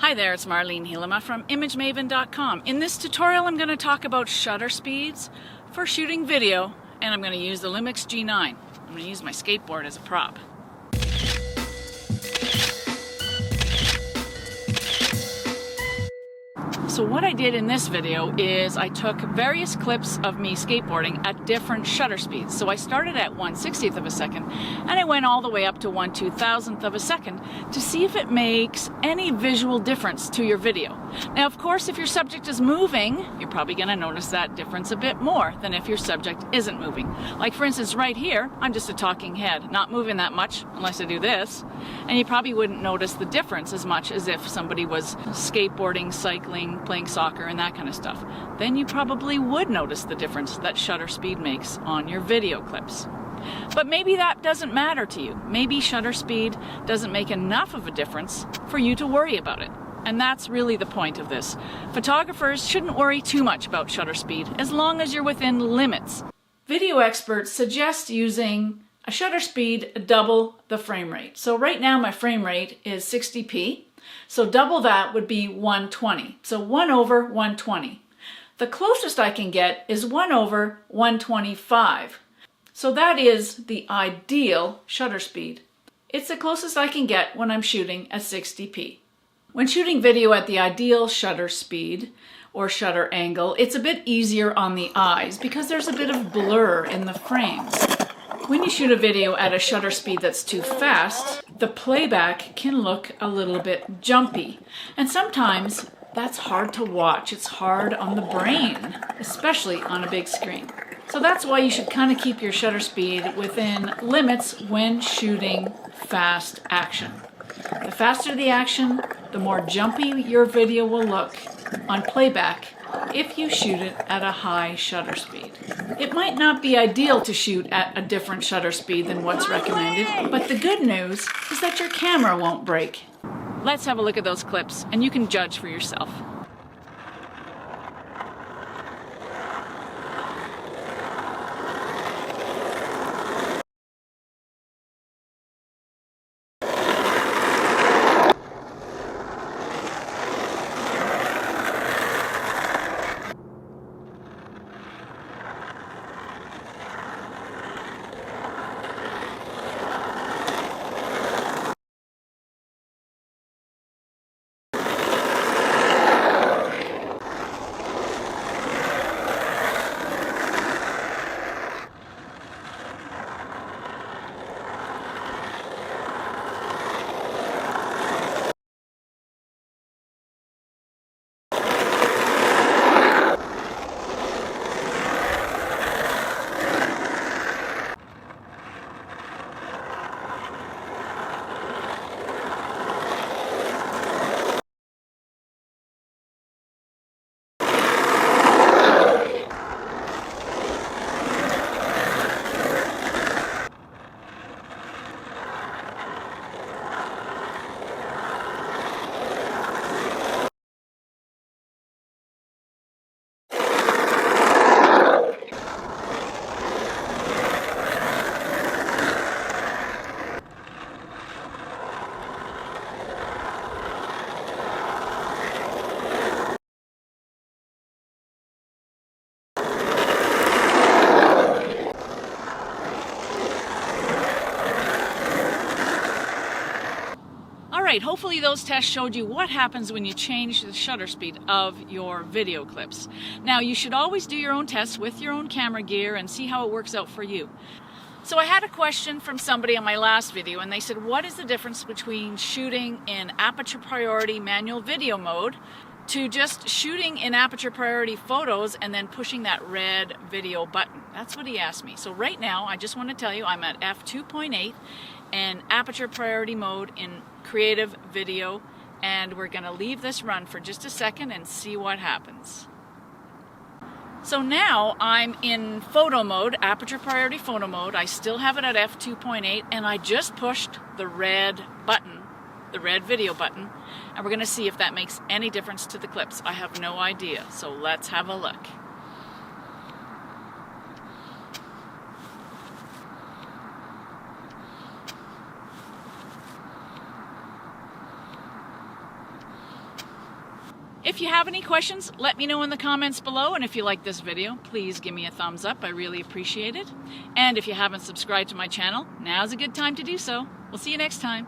Hi there, it's Marlene Helema from ImageMaven.com. In this tutorial I'm going to talk about shutter speeds for shooting video, and I'm going to use the Lumix G9. I'm going to use my skateboard as a prop. So what I did in this video is I took various clips of me skateboarding at different shutter speeds. So I started at 1/60th of a second and I went all the way up to 1/2000th of a second to see if it makes any visual difference to your video. Now of course if your subject is moving, you're probably going to notice that difference a bit more than if your subject isn't moving. Like for instance right here, I'm just a talking head, not moving that much unless I do this, and you probably wouldn't notice the difference as much as if somebody was skateboarding, cycling, playing soccer and that kind of stuff. Then you probably would notice the difference that shutter speed makes on your video clips. But maybe that doesn't matter to you. Maybe shutter speed doesn't make enough of a difference for you to worry about it. And that's really the point of this. Photographers shouldn't worry too much about shutter speed as long as you're within limits. Video experts suggest using a shutter speed double the frame rate. So right now my frame rate is 60p. So double that would be 120. So 1/120. The closest I can get is 1/125. So that is the ideal shutter speed. It's the closest I can get when I'm shooting at 60p. When shooting video at the ideal shutter speed or shutter angle, it's a bit easier on the eyes because there's a bit of blur in the frames. When you shoot a video at a shutter speed that's too fast, the playback can look a little bit jumpy. And sometimes that's hard to watch. It's hard on the brain, especially on a big screen. So that's why you should kind of keep your shutter speed within limits when shooting fast action. The faster the action, the more jumpy your video will look on playback if you shoot it at a high shutter speed. It might not be ideal to shoot at a different shutter speed than what's recommended, but the good news is that your camera won't break. Let's have a look at those clips and you can judge for yourself. Alright, hopefully those tests showed you what happens when you change the shutter speed of your video clips. Now you should always do your own tests with your own camera gear and see how it works out for you. So I had a question from somebody on my last video and they said, what is the difference between shooting in aperture priority manual video mode to just shooting in aperture priority photos and then pushing that red video button? That's what he asked me. So right now I just want to tell you I'm at f2.8 and aperture priority mode in creative video, and we're going to leave this run for just a second and see what happens. So now I'm in photo mode, aperture priority photo mode. I still have it at f2.8 and I just pushed the red button, the red video button, and we're going to see if that makes any difference to the clips. I have no idea, so let's have a look. If you have any questions, let me know in the comments below, and if you like this video, please give me a thumbs up. I really appreciate it. And if you haven't subscribed to my channel, now's a good time to do so. We'll see you next time.